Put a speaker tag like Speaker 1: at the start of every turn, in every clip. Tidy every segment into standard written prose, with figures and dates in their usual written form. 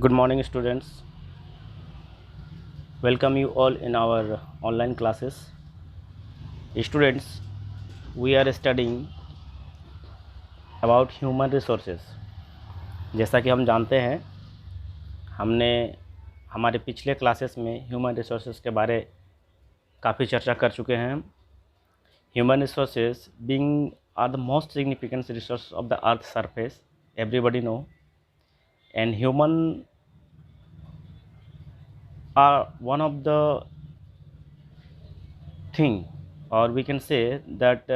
Speaker 1: Good morning, students. Welcome you all in our online classes. Students, we are studying about human resources. जैसा कि हम जानते हैं, हमने हमारे पिछले क्लासेस में ह्यूमन रिसोर्सेज के बारे काफ़ी चर्चा कर चुके हैं. Human resources being are the most significant resource of the earth surface, everybody know, and human are one of the thing, or we can say that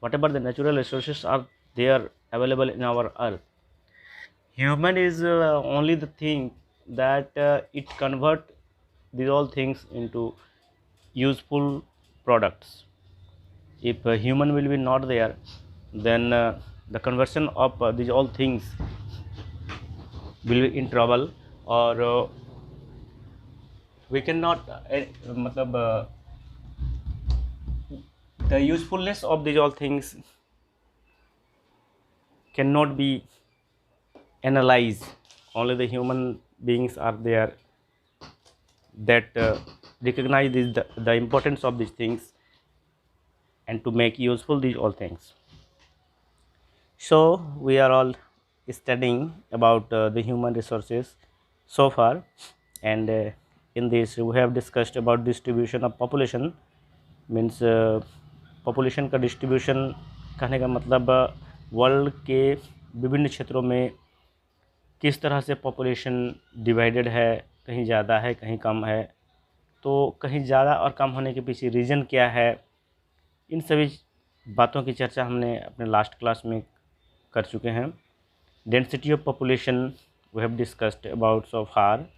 Speaker 1: whatever the natural resources are there available in our earth, human is only the thing that it convert these all things into useful products. If a human will be not there, then the conversion of these all things will be in trouble, or we cannot the usefulness of these all things cannot be analyzed. Only the human beings are there that recognize the importance of these things and to make useful these all things. So we are all studying about the human resources so far, and in this we have discussed about distribution of population. Means population का distribution कहने का मतलब world के विभिन्न क्षेत्रों में किस तरह से पॉपुलेशन डिवाइडेड है, कहीं ज़्यादा है कहीं कम है, तो कहीं ज़्यादा और कम होने के पीछे रीज़न क्या है, इन सभी बातों की चर्चा हमने अपने लास्ट क्लास में कर चुके हैं. Density of population we have discussed about so far,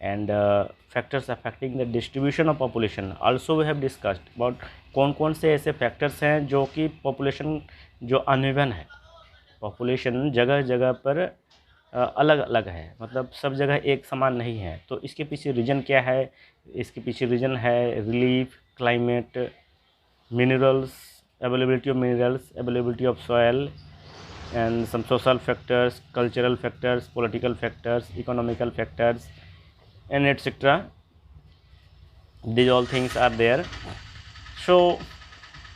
Speaker 1: and factors affecting the distribution of population also we have discussed about कौन कौन से ऐसे फैक्टर्स हैं जो कि पॉपुलेशन जो अनइवन है, पॉपुलेशन जगह जगह पर अलग अलग है, मतलब सब जगह एक समान नहीं है. तो इसके पीछे रीज़न क्या है? इसके पीछे रीज़न है relief, climate, minerals, availability of minerals, availability of soil, and some social factors, cultural factors, political factors, economical factors, and etc. These all things are there. So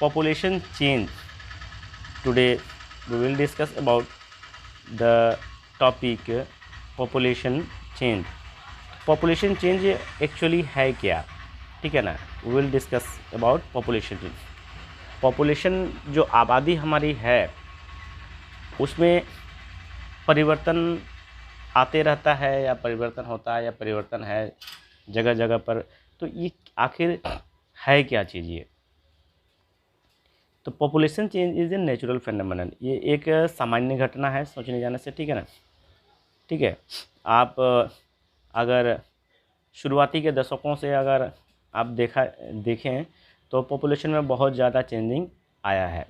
Speaker 1: population change, today we will discuss about the topic population change. Population change actually है क्या, ठीक है ना? We will discuss about population change. Population जो आबादी हमारी है उसमें परिवर्तन आते रहता है या परिवर्तन होता है या परिवर्तन है जगह जगह पर. तो ये आखिर है क्या चीज़ ये? तो population change is a natural phenomenon, ये एक सामान्य घटना है सोचने जाने से, ठीक है ना? ठीक है, आप अगर शुरुआती के दशकों से अगर आप देखें तो पॉपुलेशन में बहुत ज़्यादा चेंजिंग आया है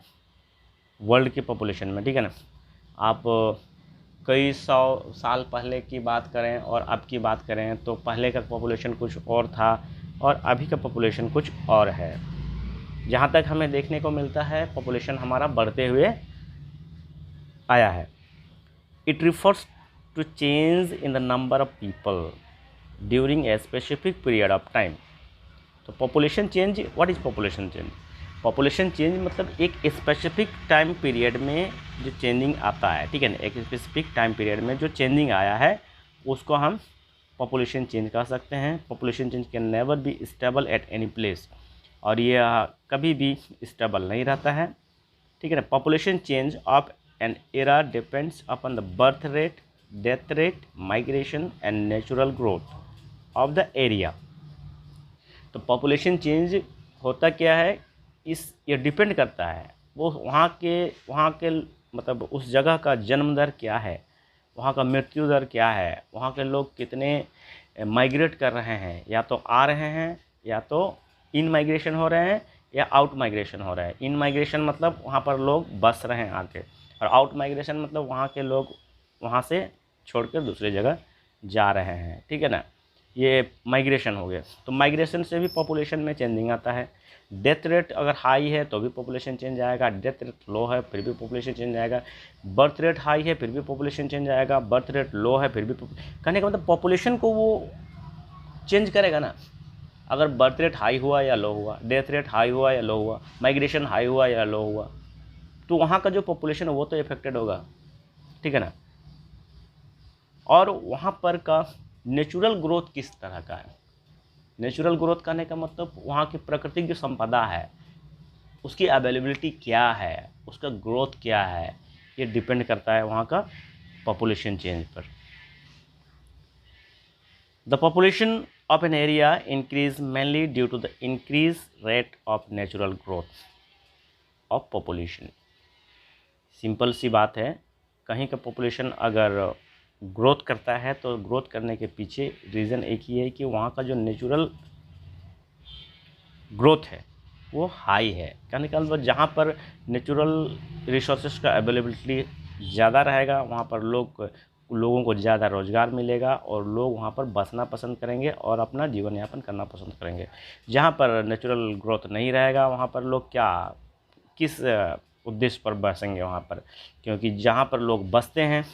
Speaker 1: वर्ल्ड की पॉपुलेशन में, ठीक है ना? आप कई सौ साल पहले की बात करें और अब की बात करें तो पहले का पॉपुलेशन कुछ और था और अभी का पॉपुलेशन कुछ और है. जहाँ तक हमें देखने को मिलता है पॉपुलेशन हमारा बढ़ते हुए आया है. It refers to change in the number of people during a specific period of time. तो population change, what is population change? Population change मतलब एक स्पेसिफिक टाइम पीरियड में जो चेंजिंग आता है, ठीक है ना? एक स्पेसिफिक टाइम पीरियड में जो चेंजिंग आया है उसको हम पॉपुलेशन चेंज कह सकते हैं. Population change can never be stable at any place, और ये कभी भी स्टेबल नहीं रहता है, ठीक है ना? Population change of an era depends upon the birth rate, death rate, migration and natural growth of the area. तो पॉपुलेशन चेंज होता क्या है, ये डिपेंड करता है वो वहाँ के मतलब उस जगह का जन्म दर क्या है, वहाँ का मृत्यु दर क्या है, वहाँ के लोग कितने माइग्रेट कर रहे हैं, या तो आ रहे हैं या तो इन माइग्रेशन हो रहे हैं या आउट माइग्रेशन हो रहा है. इन माइग्रेशन मतलब वहाँ पर लोग बस रहे हैं आके, और आउट माइग्रेशन मतलब वहाँ के लोग वहाँ से छोड़कर दूसरी जगह जा रहे हैं, ठीक है ना? ये माइग्रेशन हो गया. तो माइग्रेशन से भी पॉपुलेशन में चेंजिंग आता है. डेथ रेट अगर हाई है तो भी पॉपुलेशन चेंज आएगा, डेथ रेट लो है फिर भी पॉपुलेशन चेंज आएगा, बर्थ रेट हाई है फिर भी पॉपुलेशन चेंज आएगा, बर्थ रेट लो है फिर भी कहने का मतलब पॉपुलेशन को वो चेंज करेगा ना। अगर बर्थ रेट हाई हुआ या लो हुआ, डेथ रेट हाई हुआ या लो हुआ, माइग्रेशन हाई हुआ या लो हुआ, तो वहाँ का जो पॉपुलेशन है वो तो इफेक्टेड होगा, ठीक है ना। और वहाँ पर का नेचुरल ग्रोथ किस तरह का है, नेचुरल ग्रोथ करने का मतलब वहाँ की प्राकृतिक जो संपदा है उसकी अवेलेबिलिटी क्या है, उसका ग्रोथ क्या है, ये डिपेंड करता है वहाँ का पॉपुलेशन चेंज पर। The population of an area increase mainly due to the increased rate of natural growth of population। Simple सी बात है, कहीं का पॉपुलेशन अगर ग्रोथ करता है तो ग्रोथ करने के पीछे रीज़न एक ही है कि वहाँ का जो नेचुरल ग्रोथ है वो हाई है। कहने का मतलब जहाँ पर नेचुरल रिसोर्सेज का अवेलेबिलिटी ज़्यादा रहेगा वहाँ पर लोगों को ज़्यादा रोज़गार मिलेगा और लोग वहाँ पर बसना पसंद करेंगे और अपना जीवन यापन करना पसंद करेंगे। जहाँ पर नेचुरल ग्रोथ नहीं रहेगा वहाँ पर लोग किस उद्देश्य पर बसेंगे वहाँ पर, क्योंकि जहाँ पर लोग बसते हैं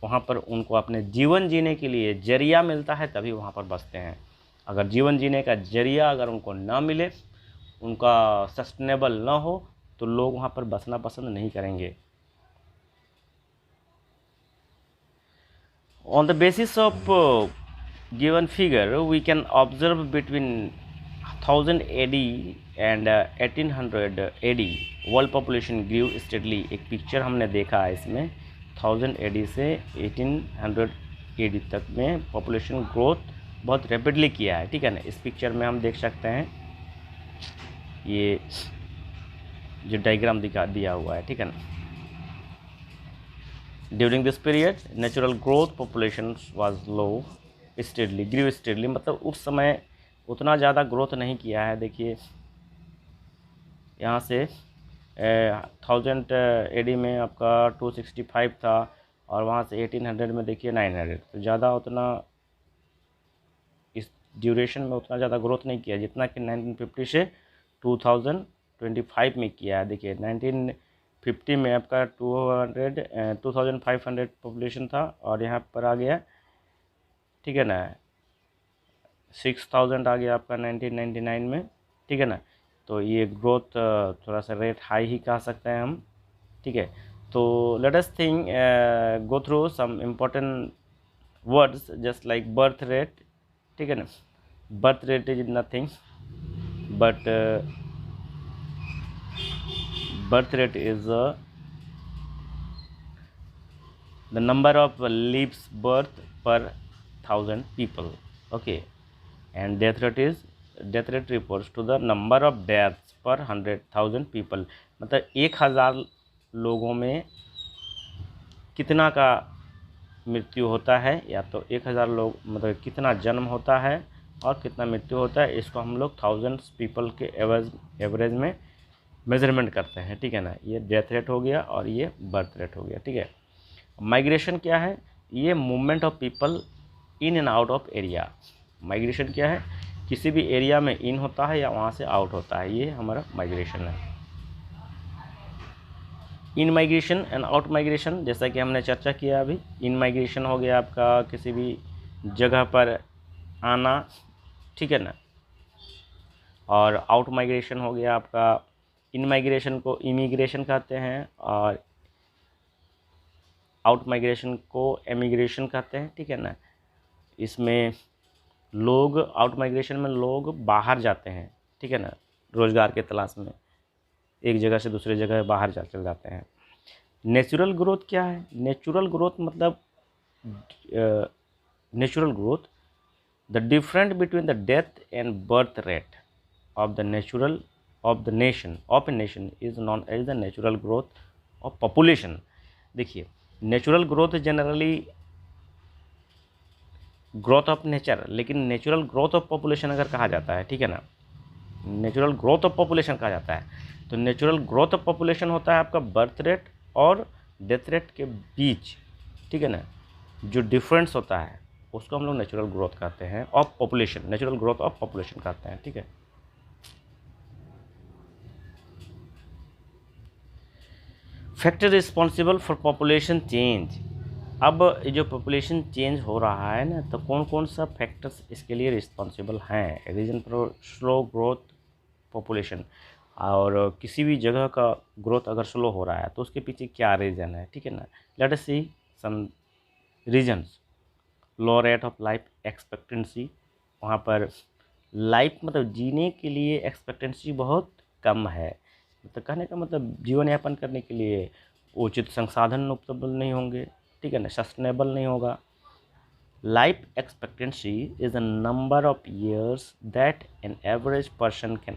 Speaker 1: वहाँ पर उनको अपने जीवन जीने के लिए जरिया मिलता है तभी वहाँ पर बसते हैं। अगर जीवन जीने का जरिया अगर उनको ना मिले, उनका सस्टेनेबल ना हो, तो लोग वहाँ पर बसना पसंद नहीं करेंगे। On the basis of given figure, we can observe between 1000 AD and 1800 AD world population grew steadily। एक पिक्चर हमने देखा है इसमें 1000 AD से 1800 AD तक में पॉपुलेशन ग्रोथ बहुत रैपिडली किया है, ठीक है ना। इस पिक्चर में हम देख सकते हैं ये जो डायग्राम दिया हुआ है, ठीक है ना। During this period natural growth population was low steadily grew steadily, मतलब उस समय उतना ज़्यादा ग्रोथ नहीं किया है। देखिए यहाँ से 1000 AD में आपका 265 था और वहाँ से 1800 में देखिए 900, तो ज़्यादा उतना इस ड्यूरेशन में उतना ज़्यादा ग्रोथ नहीं किया जितना कि 1950 से 2025 में किया है। देखिए 1950 में आपका 2500 पॉपुलेशन था और यहाँ पर आ गया, ठीक है ना, 6000 आ गया आपका 1999 में, ठीक है ना। तो ये ग्रोथ थोड़ा सा रेट हाई ही कह सकते हैं हम, ठीक है। तो let us think go through some important words just like birth rate, ठीक है ना। Birth rate is nothing but birth rate is the number of lives birth per 1000 people, okay, and death rate refers to the number of deaths per 100,000 people। मतलब 1000 लोगों में कितना का मृत्यु होता है, या तो 1000 लोग मतलब कितना जन्म होता है और कितना मृत्यु होता है, इसको हम लोग 1000 पीपल के एवरेज में मेजरमेंट करते हैं, ठीक है ना। ये डेथ रेट हो गया और ये बर्थ रेट हो गया, ठीक है। माइग्रेशन क्या है, ये movement of people in and out of area. Migration क्या है, किसी भी एरिया में इन होता है या वहाँ से आउट होता है, ये हमारा माइग्रेशन है। इन माइग्रेशन एंड आउट माइग्रेशन, जैसा कि हमने चर्चा किया अभी, इन माइग्रेशन हो गया आपका किसी भी जगह पर आना, ठीक है ना, और आउट माइग्रेशन हो गया आपका, इन माइग्रेशन को इमिग्रेशन कहते हैं और आउट माइग्रेशन को एमिग्रेशन कहते हैं, ठीक है ना। इसमें लोग आउट माइग्रेशन में लोग बाहर जाते हैं, ठीक है ना, रोज़गार के तलाश में एक जगह से दूसरे जगह बाहर चल जाते हैं। नेचुरल ग्रोथ क्या है, नेचुरल ग्रोथ मतलब natural growth the difference between the death and birth rate of the natural of the nation of a nation is known as the natural growth of population। देखिए natural growth generally growth of nature, लेकिन natural growth of population अगर कहा जाता है, ठीक है ना, natural growth of population कहा जाता है, तो नेचुरल ग्रोथ ऑफ पॉपुलेशन होता है आपका बर्थ रेट और डेथ रेट के बीच, ठीक है ना, जो डिफरेंस होता है उसको हम लोग नेचुरल ग्रोथ कहते हैं of population, natural growth of population कहते हैं, ठीक है। Factor responsible for population change. अब ये जो पॉपुलेशन चेंज हो रहा है ना, तो कौन कौन सा फैक्टर्स इसके लिए रिस्पॉन्सिबल हैं? Reason for slow growth population, और किसी भी जगह का ग्रोथ अगर स्लो हो रहा है तो उसके पीछे क्या रीज़न है, ठीक है ना। Let us see some reasons. Low rate of life expectancy, वहाँ पर लाइफ मतलब जीने के लिए एक्सपेक्टेंसी बहुत कम है। तो कहने का मतलब जीवन यापन करने के लिए उचित संसाधन उपलब्ध नहीं होंगे, ठीक है ना, सस्टेनेबल नहीं होगा। Life expectancy is the number of years that an average person can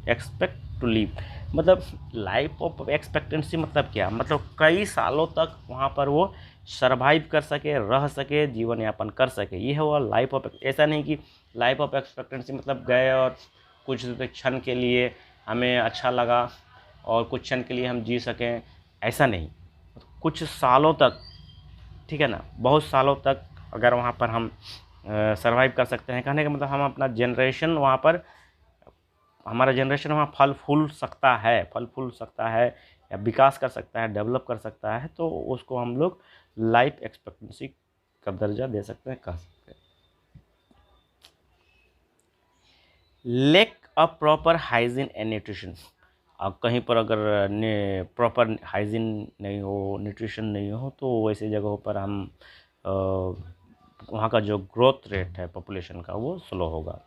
Speaker 1: expect to live. मतलब लाइफ ऑफ एक्सपेक्टेंसी मतलब क्या, मतलब कई सालों तक वहाँ पर वो सरवाइव कर सके, रह सके, जीवन यापन कर सके, ये है वो लाइफ ऑफ। ऐसा नहीं कि लाइफ ऑफ एक्सपेक्टेंसी मतलब गए और कुछ क्षण के लिए हमें अच्छा लगा और कुछ क्षण के लिए हम जी सकें, ऐसा नहीं। कुछ सालों तक, ठीक है ना, बहुत सालों तक अगर वहाँ पर हम सरवाइव कर सकते हैं, कहने का मतलब हम अपना जनरेशन वहाँ पर, हमारा जनरेशन वहाँ फल फूल सकता है या विकास कर सकता है, डेवलप कर सकता है, तो उसको हम लोग लाइफ एक्सपेक्टेंसी का दर्जा दे सकते हैं, कह सकते हैं। Lack of proper hygiene and nutrition. अब कहीं पर अगर प्रॉपर हाइजीन नहीं हो, न्यूट्रिशन नहीं हो, तो वैसे जगहों पर हम वहाँ का जो ग्रोथ रेट है पॉपुलेशन का वो स्लो होगा।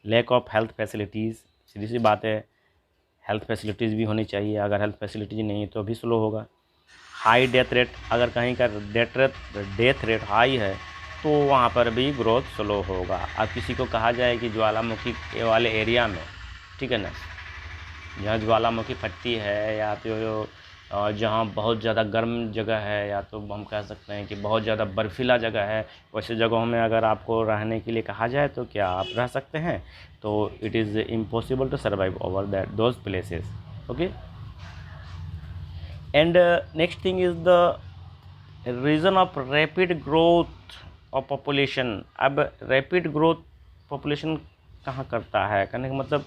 Speaker 1: लैक ऑफ हेल्थ फैसिलिटीज़, सीधी सी बात है, हेल्थ फैसिलिटीज़ भी होनी चाहिए, अगर हेल्थ फैसिलिटीज़ नहीं है तो भी स्लो होगा। हाई डेथ रेट, अगर कहीं का डेथ रेट हाई है तो वहाँ पर भी ग्रोथ स्लो होगा। अब किसी को कहा जाए कि ज्वालामुखी वाले एरिया में, ठीक है ना, जहाँ ज्वालामुखी फटती है या तो जहाँ बहुत ज़्यादा गर्म जगह है, या तो हम कह सकते हैं कि बहुत ज़्यादा बर्फीला जगह है, वैसे जगहों में अगर आपको रहने के लिए कहा जाए तो क्या आप रह सकते हैं? तो it is impossible to survive over that those places. Okay, and next thing is the reason of rapid growth of population. अब रैपिड ग्रोथ पॉपुलेशन कहाँ करता है, कहने का मतलब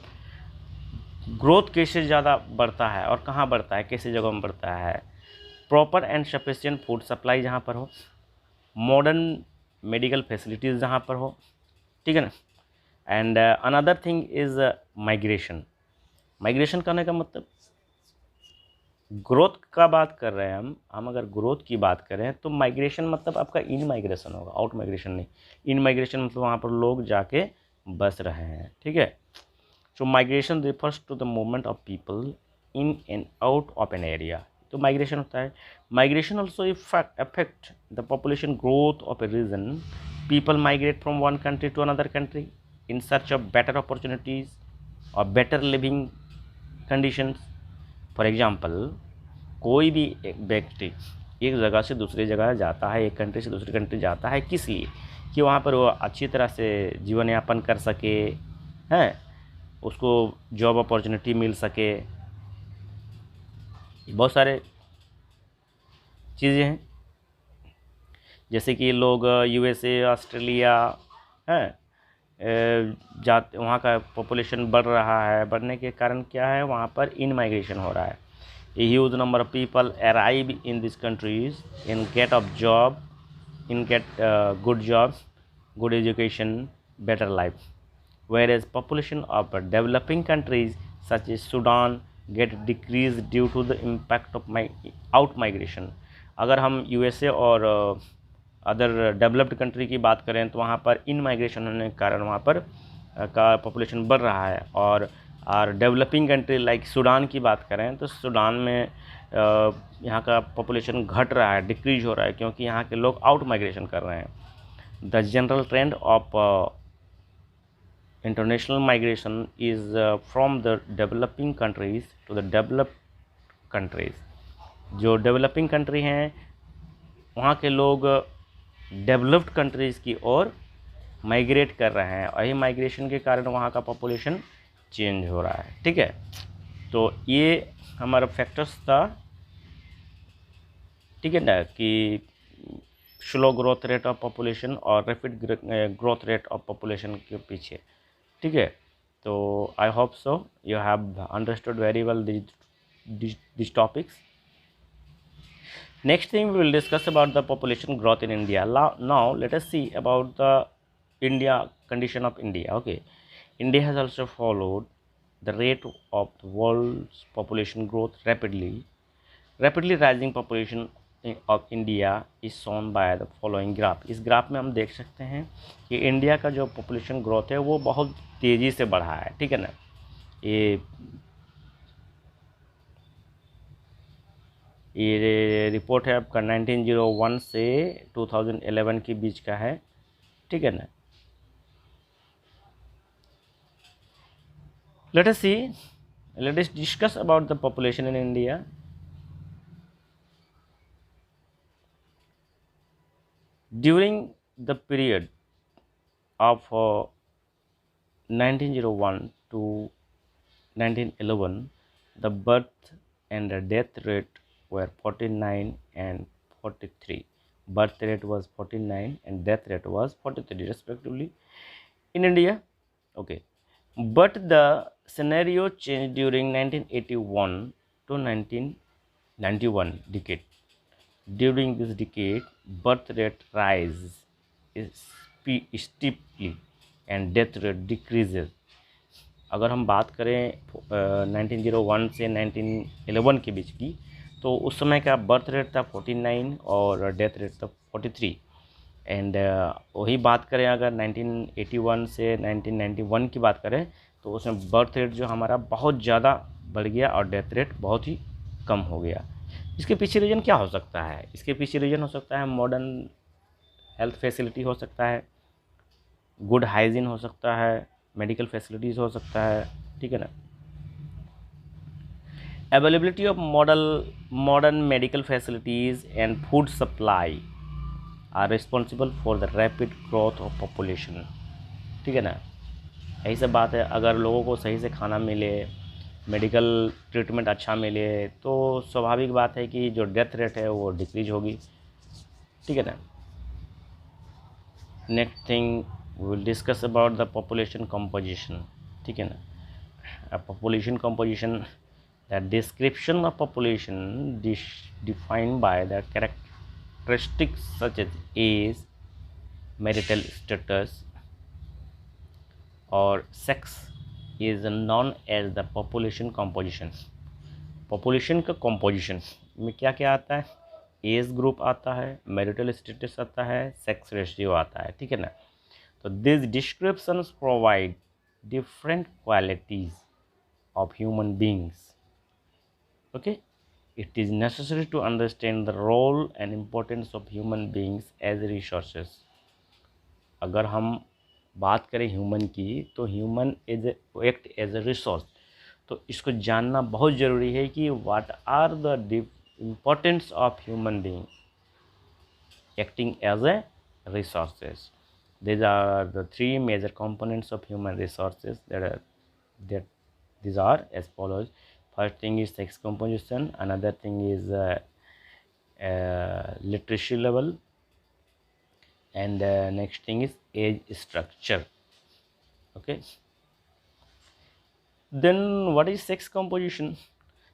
Speaker 1: ग्रोथ कैसे ज़्यादा बढ़ता है और कहाँ बढ़ता है, कैसे जगह में बढ़ता है। Proper and sufficient food supply जहाँ पर हो, मॉडर्न मेडिकल फैसिलिटीज़ जहाँ पर हो, ठीक है ना। And another thing is migration. Migration करने का मतलब ग्रोथ का बात कर रहे हैं हम अगर ग्रोथ की बात करें तो माइग्रेशन मतलब आपका इन माइग्रेशन होगा, आउट माइग्रेशन नहीं। इन माइग्रेशन मतलब वहाँ पर लोग जाके बस रहे हैं, ठीक है। So migration refers to the movement of people in and out of an area. तो migration होता है। Migration also affect the population growth of a region. People migrate from one country to another country in search of better opportunities or better living conditions. For example, कोई भी व्यक्ति एक जगह से दूसरी जगह जाता है, एक कंट्री से दूसरी कंट्री जाता है, किस लिए? कि वहाँ पर वो अच्छी तरह से जीवन यापन कर सके, हैं, उसको जॉब अपॉर्चुनिटी मिल सके, बहुत सारे चीज़ें हैं। जैसे कि लोग यूएसए, ऑस्ट्रेलिया, हैं, जाते, वहाँ का पॉपुलेशन बढ़ रहा है, बढ़ने के कारण क्या है, वहाँ पर इन माइग्रेशन हो रहा है। A huge number of people arrive in this countries in get of job, in get good jobs, good education, better life, whereas population of developing countries such as Sudan get decreased due to the impact of out migration. अगर हम USA और other developed country की बात करें तो वहाँ पर इन migration होने के कारण वहाँ पर का पॉपुलेशन बढ़ रहा है, और डेवलपिंग कंट्री लाइक सूडान की बात करें तो सूडान में यहाँ का पॉपुलेशन घट रहा है, डिक्रीज हो रहा है, क्योंकि यहाँ के लोग आउट माइग्रेशन कर रहे हैं। The general trend of international migration is from the developing countries to the developed countries. जो डेवलपिंग कंट्री हैं वहाँ के लोग डेवलप्ड कंट्रीज़ की ओर माइग्रेट कर रहे हैं, और यही माइग्रेशन के कारण वहाँ का पॉपुलेशन चेंज हो रहा है, ठीक है। तो ये हमारा फैक्टर्स था, ठीक है ना, कि slow growth rate of population और rapid growth rate of population के पीछे, ठीक है। तो I hope so you have understood very well this topics. Next thing we will discuss about the population growth in India. Now let us see about the India condition of India. Okay, India has also followed the rate of the world's population growth rapidly. Rapidly rising population of India is shown by the following graph. इस graph में हम देख सकते हैं कि India का जो population growth है वो बहुत तेज़ी से बढ़ा है, ठीक है ना। ये रिपोर्ट है आपका 1901 से 2011 के बीच का है, ठीक है ना। let us discuss about the population in India. During the period of 1901 to 1911, the birth and the death rate were 49 and 43. Birth rate was 49 and death rate was 43 respectively in India. Okay, but the scenario changed during 1981 to 1991 decade. During this decade, birth rate rises steeply and death rate decreases. अगर हम बात करें 1901 से 1911 के बीच की, तो उस समय का बर्थ रेट था 49 और डेथ रेट था 43। एंड वही बात करें अगर 1981 से 1991 की बात करें, तो उसमें बर्थ रेट जो हमारा बहुत ज़्यादा बढ़ गया और डेथ रेट बहुत ही कम हो गया। इसके पीछे रीज़न क्या हो सकता है? इसके पीछे रीज़न हो सकता है मॉडर्न हेल्थ फैसिलिटी हो सकता है, गुड हाइजीन हो सकता है, मेडिकल फैसिलिटीज़ हो सकता है, ठीक है ना। Availability of modern medical facilities and food supply are responsible for the rapid growth of population, ठीक है ना। यही सब बात है, अगर लोगों को सही से खाना मिले, मेडिकल ट्रीटमेंट अच्छा मिले, तो स्वाभाविक बात है कि जो डेथ रेट है वो डिक्रीज होगी, ठीक है ना। Next thing we will discuss about the population composition, ठीक है ना। a population composition, the description of population defined by the characteristics such as age, marital status or sex is known as the population composition. population का composition में क्या क्या आता है? Age group आता है, मैरिटल स्टेटस आता है, सेक्स रेशियो आता है, ठीक है ना। So these descriptions provide different qualities of human beings. Okay, it is necessary to understand the role and importance of human beings as resources. अगर हम बात करें ह्यूमन की, तो human act as a resource, तो इसको जानना बहुत ज़रूरी है कि what are the importance of human being acting as a resources. These are the three major components of human resources these are as follows. First thing is sex composition, another thing is literacy level, and next thing is age structure. Okay, then what is sex composition?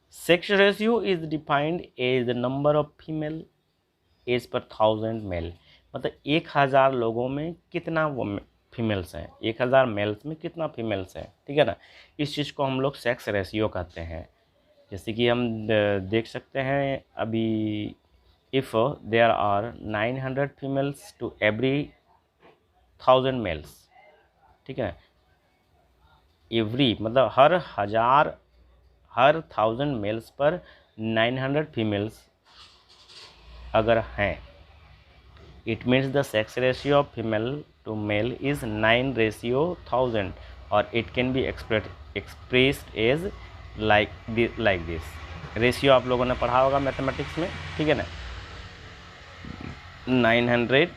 Speaker 1: Sex ratio is defined as the number of female age per 1000 mail, मतलब 1000 लोगों में कितना वो females हैं, 1000 mails में कितना females हैं, ठीक है ना। इस चीज़ को हम लोग सेक्स रेशियो कहते हैं। जैसे कि हम देख सकते हैं अभी, if there are 900 females to every 1000 males, ठीक है। एवरी मतलब हर 1000 मेल्स पर 900 फीमेल्स अगर हैं, it means the sex ratio of female to male is 9:1000 और it can be expressed as like this. Ratio आप लोगों ने पढ़ा होगा मैथमेटिक्स में, ठीक है ना। 900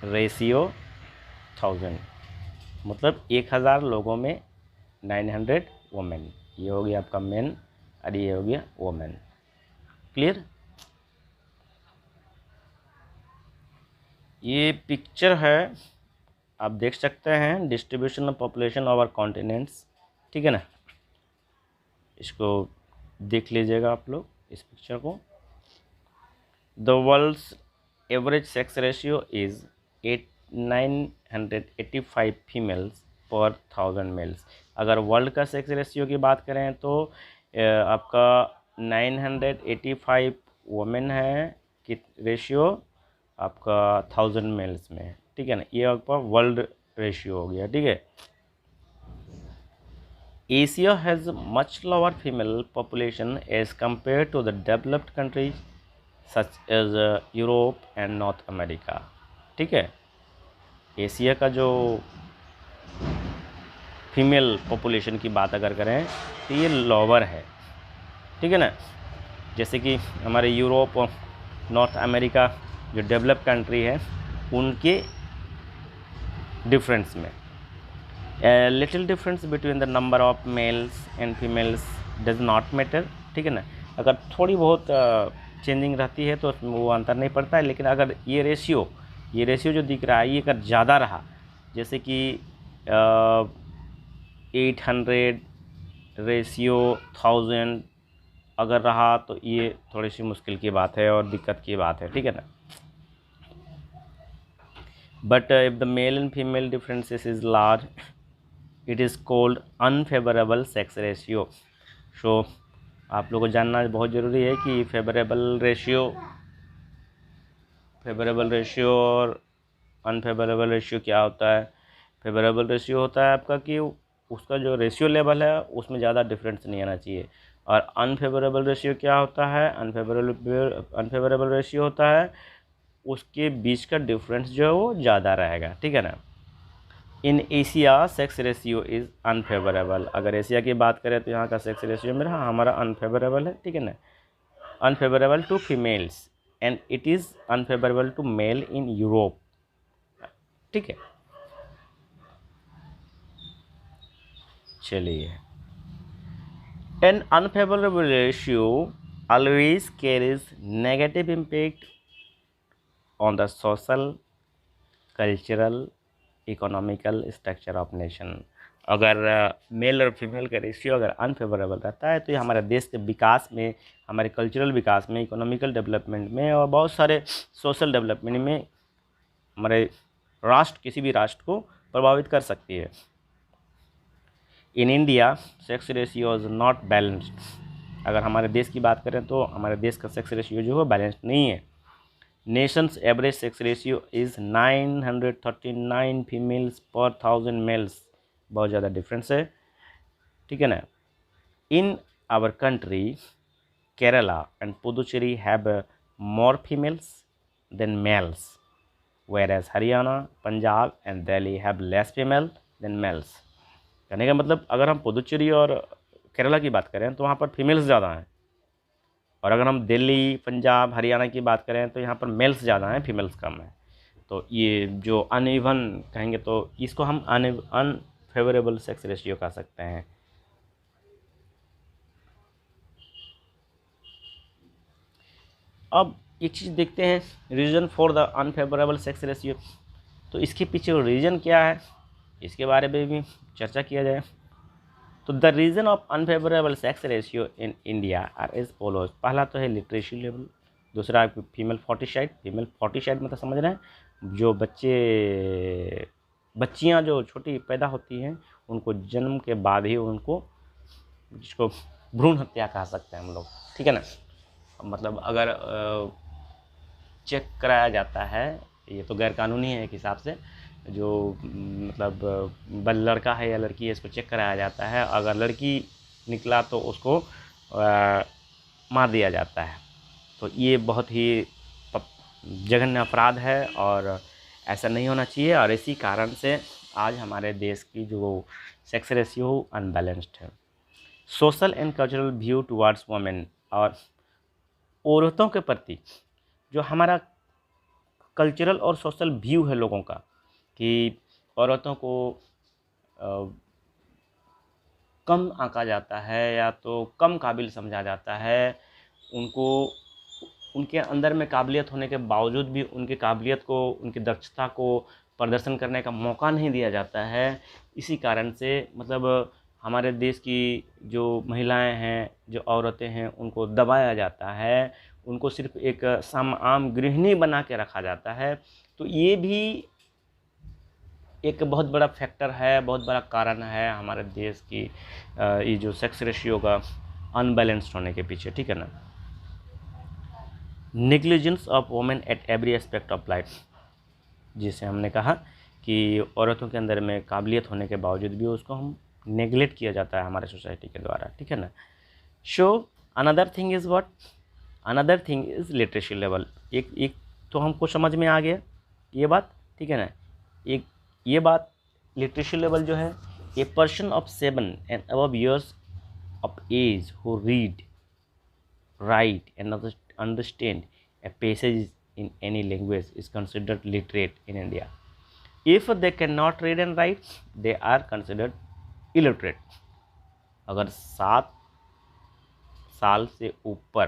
Speaker 1: रेशियो 1000 मतलब 1000 लोगों में 900 वोमेन। ये हो गया आपका मेन और ये हो गया वोमेन। क्लियर? ये पिक्चर है, आप देख सकते हैं distribution of population over continents, ठीक है ना। इसको देख लीजिएगा आप लोग इस पिक्चर को। The world's average sex ratio is 985 females per 1000 mails. अगर वर्ल्ड का सेक्स रेशियो की बात करें तो आपका 985 वुमेन है कि रेशियो आपका 1000 मेल्स में है, ठीक है ना। ये आपका वर्ल्ड रेशियो हो गया, ठीक है। Asia has much lower female population as compare to the developed countries such as Europe and North America, ठीक है। एशिया का जो फीमेल पॉपुलेशन की बात अगर करें तो ये लोअर है, ठीक है ना। जैसे कि हमारे यूरोप और नॉर्थ अमेरिका जो डेवलप कंट्री है उनके डिफरेंस में little difference between the number of males and females does not matter, ठीक है ना। अगर थोड़ी बहुत चेंजिंग रहती है तो उसमें वो अंतर नहीं पड़ता है, लेकिन अगर ये रेशियो जो दिख रहा है ये अगर ज़्यादा रहा, जैसे कि 800 रेशियो 1000 अगर रहा तो ये थोड़ी सी मुश्किल की बात है और दिक्कत की बात है, ठीक है ना। But if the male and female differences is large it is called unfavourable sex ratio. So आप लोगों को जानना बहुत ज़रूरी है कि फेवरेबल रेशियो और अनफेवरेबल रेशियो क्या होता है। फेवरेबल रेशियो होता है आपका कि उसका जो रेशियो लेवल है उसमें ज़्यादा डिफरेंस नहीं आना चाहिए, और अनफेवरेबल रेशियो क्या होता है, अनफेवरेबल रेशियो होता है उसके बीच का डिफरेंस जो है वो ज़्यादा रहेगा, ठीक है ना। In Asia sex ratio is unfavourable. अगर एशिया की बात करें तो यहाँ का सेक्स रेशियो मेरा हमारा अनफेवरेबल है, ठीक है ना। Unfavourable to females and it is unfavourable to male in Europe, ठीक है। चलिए, an unfavourable ratio always carries negative impact on the social, cultural, economical structure of nation. अगर मेल और फीमेल का रेशियो अगर अनफेवरेबल रहता है तो ये हमारे देश के विकास में, हमारे कल्चरल विकास में, इकोनॉमिकल डेवलपमेंट में और बहुत सारे सोशल डेवलपमेंट में हमारे किसी भी राष्ट्र को प्रभावित कर सकती है। In India sex ratio is not balanced. अगर हमारे देश की बात करें तो हमारे देश का सेक्स रेशियो जो है बैलेंस्ड नहीं है। Nations average sex ratio is 939 females per 1000 mails, बहुत ज़्यादा डिफरेंस है, ठीक है ना। In our country Kerala and Puducherry have more females than males, whereas Haryana, Punjab and Delhi have less female than males. कहने का मतलब अगर हम पुदुचेरी और केरला की बात करें तो वहाँ पर फीमेल्स ज़्यादा हैं, और अगर हम दिल्ली, पंजाब, हरियाणा की बात करें तो यहाँ पर मेल्स ज़्यादा हैं, फीमेल्स कम हैं। तो ये जो अनइवन कहेंगे तो इसको हम अनफेवरेबल सेक्स रेशियो कह सकते हैं। अब एक चीज़ देखते हैं, reason for the unfavourable sex ratio. तो इसके पीछे रीज़न क्या है, इसके बारे में भी चर्चा किया जाए। तो the reason of unfavourable sex ratio in India are as follows. पहला तो है लिटरेसी लेवल, दूसरा फीमेल फोर्टिसाइड मतलब समझ रहे हैं, जो बच्चियां जो छोटी पैदा होती हैं उनको जन्म के बाद ही उनको, जिसको भ्रूण हत्या कह सकते हैं हम लोग, ठीक है ना। मतलब अगर चेक कराया जाता है, ये तो गैर कानूनी है एक हिसाब से, जो मतलब लड़का है या लड़की है इसको चेक कराया जाता है, अगर लड़की निकला तो उसको मार दिया जाता है। तो ये बहुत ही जघन्य अपराध है और ऐसा नहीं होना चाहिए, और इसी कारण से आज हमारे देश की जो सेक्स रेशियो अनबैलेंस्ड है। Social and cultural view towards women, और औरतों के प्रति जो हमारा कल्चरल और सोशल व्यू है लोगों का, कि औरतों को कम आंका जाता है या तो कम काबिल समझा जाता है, उनको उनके अंदर में काबिलियत होने के बावजूद भी उनकी काबिलियत को, उनकी दक्षता को प्रदर्शन करने का मौका नहीं दिया जाता है। इसी कारण से मतलब हमारे देश की जो महिलाएं हैं, जो औरतें हैं, उनको दबाया जाता है, उनको सिर्फ एक आम गृहिणी बना के रखा जाता है। तो ये भी एक बहुत बड़ा फैक्टर है, बहुत बड़ा कारण है हमारे देश की ये जो सेक्स रेशियो का अनबैलेंस्ड होने के पीछे, ठीक है ना। Negligence of women at every aspect of life, जिसे हमने कहा कि औरतों के अंदर में काबिलियत होने के बावजूद भी उसको हम नेग्लेक्ट किया जाता है हमारे सोसाइटी के द्वारा, ठीक है ना। So another thing is what, another thing is literacy level. एक तो हमको समझ में आ गया ये बात, ठीक है ना। एक ये बात लिटरेसी लेवल जो है, a person of 7 and above years of age who read, write and understand a passage in any language is considered literate in India. If they cannot read and write, they are considered illiterate. अगर 7 साल से ऊपर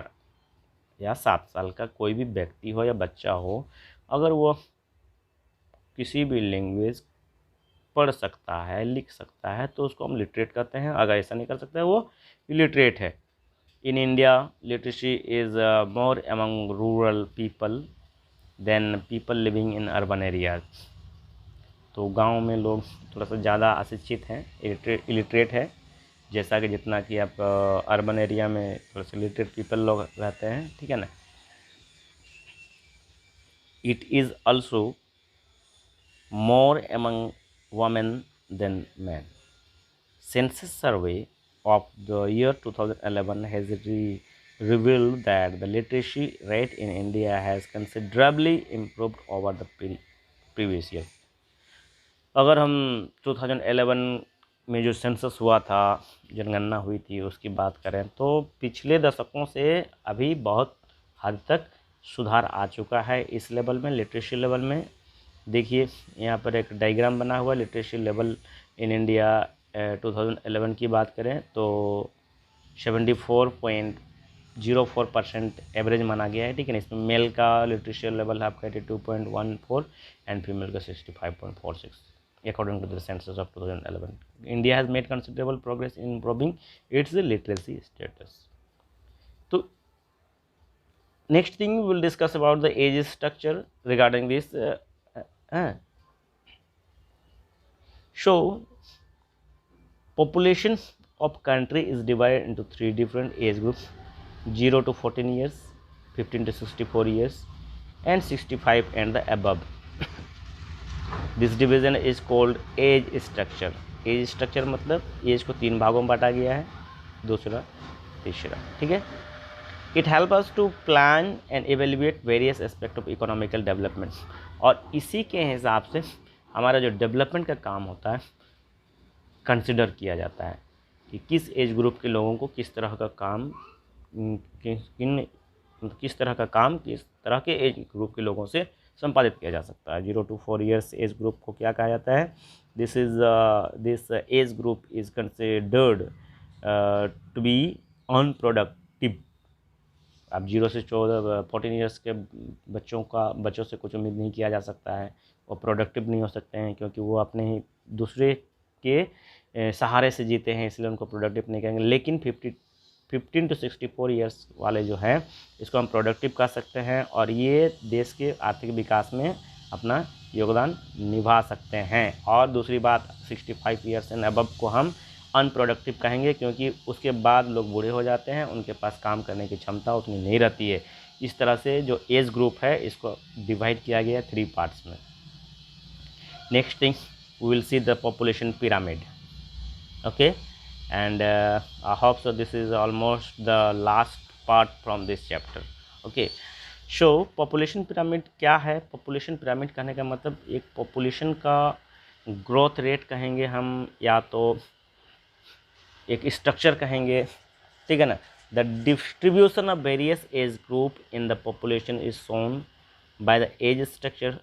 Speaker 1: या 7 साल का कोई भी व्यक्ति हो या बच्चा हो, अगर वो किसी भी लैंग्वेज पढ़ सकता है, लिख सकता है, तो उसको हम लिटरेट कहते हैं। अगर ऐसा नहीं कर सकता है, वो इलिटरेट है। In India, literacy is more among rural people than people living in urban areas. तो गांव में लोग थोड़ा सा ज़्यादा अशिक्षित हैं, इलिटरेट है, जैसा कि जितना कि आप अर्बन एरिया में थोड़ा सा लिटरेट पीपल लोग रहते हैं, ठीक है ना। It is also more among women than men. Census survey of the year 2011 has revealed that the literacy rate in India has considerably improved over the previous year. अगर हम 2011 में जो सेंसस हुआ था, जनगणना हुई थी, उसकी बात करें तो पिछले दशकों से अभी बहुत हद तक सुधार आ चुका है इस लेवल में, लिटरेसी लेवल में। देखिए यहाँ पर एक डायग्राम बना हुआ है, लिटरेसी लेवल इन इंडिया 2011 की बात करें तो 74.04% एवरेज माना गया है, ठीक है ना। इसमें मेल का लिटरेसी लेवल है आपका 82.14 एंड फीमेल का 65.46 according to the census of 2011. India has made considerable progress in improving its literacy status. So next thing we will discuss about the age structure regarding this. So population of country is divided into 3 different age groups: 0 to 14 years, 15 to 64 years, and 65 and the above. This division is called age structure. Age structure मतलब as को 3 भागों में बांटा गया है, दूसरा तीसरा, ठीक है। It helps us to plan and evaluate various aspects of economical development. और इसी के हिसाब से हमारा जो डेवलपमेंट का काम होता है कंसिडर किया जाता है कि किस एज ग्रुप के लोगों को किस तरह का काम किस तरह के एज ग्रुप के लोगों से संपादित किया जा सकता है। 0 to 4 ईयर्स एज ग्रुप को क्या कहा जाता है? This age group is considered to be unproductive. अब 0 से 14 ईयर्स के बच्चों से कुछ उम्मीद नहीं किया जा सकता है, वो प्रोडक्टिव नहीं हो सकते हैं क्योंकि वो अपने ही दूसरे के सहारे से जीते हैं, इसलिए उनको प्रोडक्टिव नहीं कहेंगे। लेकिन 15 to 64 ईयर्स वाले जो हैं इसको हम प्रोडक्टिव कह सकते हैं और ये देश के आर्थिक विकास में अपना योगदान निभा सकते हैं। और दूसरी बात 65 ईयर्स एंड अबव को हम अनप्रोडक्टिव कहेंगे क्योंकि उसके बाद लोग बूढ़े हो जाते हैं, उनके पास काम करने की क्षमता उतनी नहीं रहती है। इस तरह से जो एज ग्रुप है इसको डिवाइड किया गया है 3 पार्ट्स में। Next thing we will see the population pyramid. Okay, and I hope so this is almost the last part from this chapter. Okay, so population pyramid क्या है? population pyramid कहने का मतलब एक population का ग्रोथ रेट कहेंगे हम या तो एक स्ट्रक्चर कहेंगे, ठीक है ना। The distribution of various age group in the population is shown by the age structure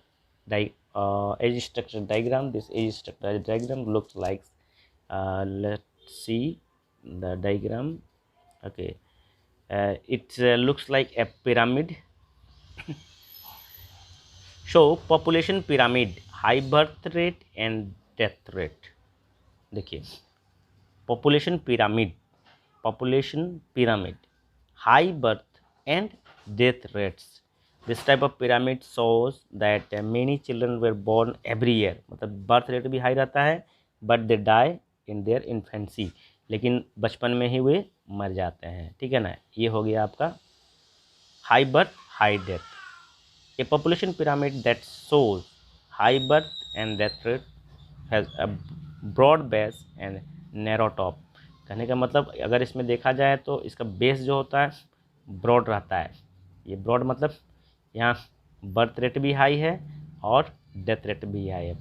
Speaker 1: age structure diagram. This age structure diagram looks like let's see the diagram. Okay, it looks like a pyramid. So population pyramid, high birth rate and death rate. देखिए population pyramid, high birth and death rates. This type of pyramid shows that many children were born every year. मतलब birth rate भी high रहता है, but they die in their infancy, लेकिन बचपन में ही वे मर जाते हैं, ठीक है ना। ये हो गया आपका high birth high death. A population pyramid that shows high birth and death rate has a broad base and narrow top। कहने का मतलब अगर इसमें देखा जाए तो इसका बेस जो होता है ब्रॉड रहता है। ये ब्रॉड मतलब यहाँ बर्थ रेट भी हाई है और डेथ रेट भी हाई है।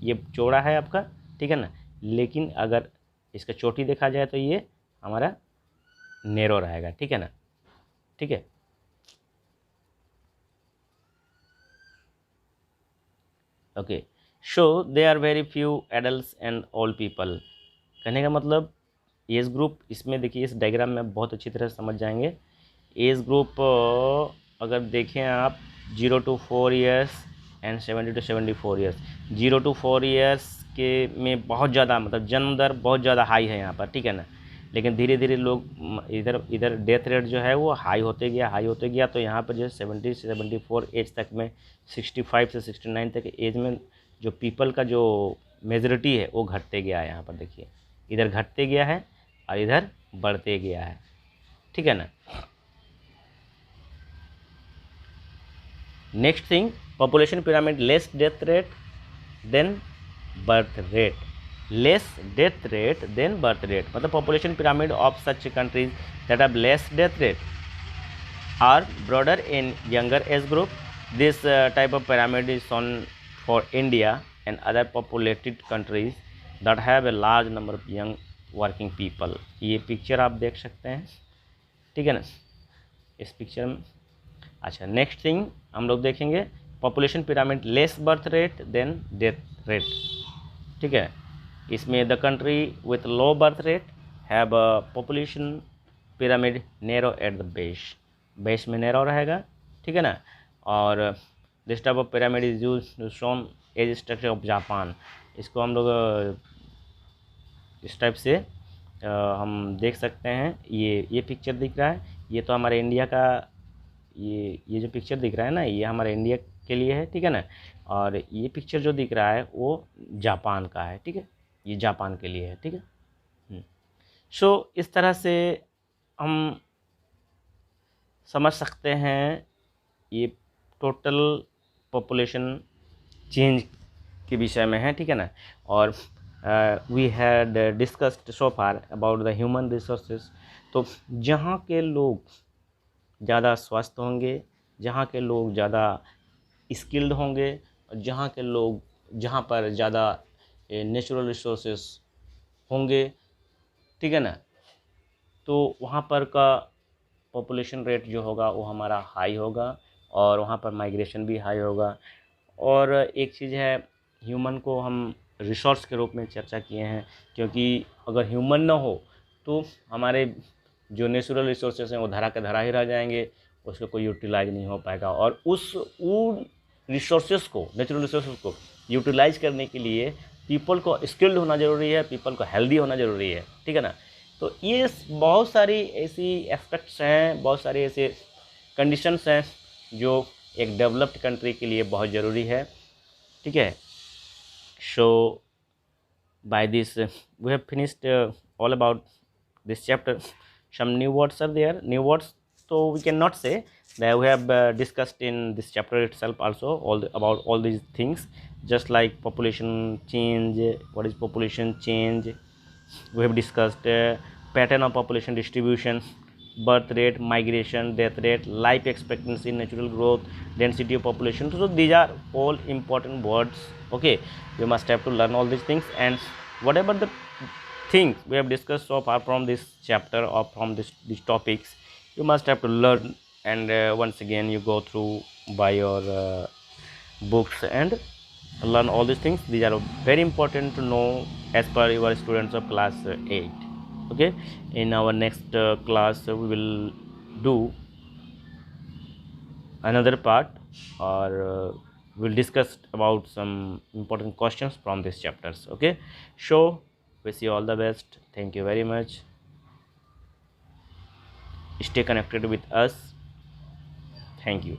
Speaker 1: ये चौड़ा है आपका, ठीक है ना, लेकिन अगर इसका चोटी देखा जाए तो ये हमारा नैरो रहेगा, ठीक है ना, ठीक है। Okay, so they are very few adult and old people. कहने का मतलब एज ग्रुप, इसमें देखिए इस डायग्राम में बहुत अच्छी तरह समझ जाएंगे। एज ग्रुप अगर देखें आप 0 to 4 years and 70 to 74 years. 0 to 4 years के में बहुत ज़्यादा मतलब जन्म दर बहुत ज़्यादा हाई है यहाँ पर, ठीक है ना, लेकिन धीरे धीरे लोग इधर डेथ रेट जो है वो हाई होते गया, तो यहाँ पर जो है 70 से 74 एज तक में, 65 से 69 तक एज में जो पीपल का जो मेजॉरिटी है वो घटते गया है। यहाँ पर देखिए इधर घटते गया है और इधर बढ़ते गया है, ठीक है ना। Next thing, population pyramid less death rate than birth rate, less death rate than birth rate, मतलब population pyramid of such countries that have less death rate are broader in younger age group. This type of pyramid is shown for India and other populated countries that have a large number of young working people। ये picture आप देख सकते हैं, ठीक है ना, इस picture में। अच्छा, नेक्स्ट थिंग हम लोग देखेंगे population pyramid less birth rate then death rate, ठीक है। इसमें the country with low birth rate have population pyramid narrow at the base में नैरो रहेगा, ठीक है ना। और this type of pyramid is use shown as structure of Japan. इसको हम लोग इस टाइप से हम देख सकते हैं। ये पिक्चर दिख रहा है, ये तो हमारे इंडिया का, ये जो पिक्चर दिख रहा है ना, ये हमारे इंडिया के लिए है, ठीक है ना। और ये पिक्चर जो दिख रहा है वो जापान का है, ठीक है, ये जापान के लिए है, ठीक है। सो इस तरह से हम समझ सकते हैं ये टोटल पॉपुलेशन चेंज के विषय में है, ठीक है ना। और we had discussed so far about the human resources. तो जहाँ के लोग ज़्यादा स्वस्थ होंगे, जहाँ के लोग ज़्यादा स्किल्ड होंगे, और जहाँ पर ज़्यादा नेचुरल रिसोर्सेस होंगे, ठीक है ना, तो वहाँ पर का पॉपुलेशन रेट जो होगा वो हमारा हाई होगा और वहाँ पर माइग्रेशन भी हाई होगा। और एक चीज़ है, ह्यूमन को हम रिसोर्स के रूप में चर्चा किए हैं, क्योंकि अगर ह्यूमन ना हो तो हमारे जो नेचुरल रिसोर्सेज हैं वो धरा के धरा ही रह जाएंगे, उसको कोई यूटिलाइज नहीं हो पाएगा। और उन रिसोर्सेज को, नेचुरल रिसोर्सेज को यूटिलाइज करने के लिए पीपल को स्किल्ड होना ज़रूरी है, पीपल को हेल्दी होना ज़रूरी है, ठीक है ना। तो ये बहुत सारी ऐसी एस्पेक्ट्स हैं, बहुत सारे ऐसे कंडीशंस हैं जो एक डेवलप्ड कंट्री के लिए बहुत ज़रूरी है, ठीक है। So by this we have finished all about this chapter. Some new words are there, new words, so we cannot say that we have discussed in this chapter itself also about all these things, just like population change, what is population change, we have discussed pattern of population distribution, birth rate, migration, death rate, life expectancy, natural growth, density of population. So these are all important words, okay. We must have to learn all these things, and whatever the things we have discussed so far from this chapter or from these topics, you must have to learn, and once again you go through by your books and learn all these things. These are very important to know as per your students of class 8, okay. In our next class we will do another part, or we'll discuss about some important questions from these chapters, okay. So Wish you all the best. Thank you very much. Stay connected with us. Thank you.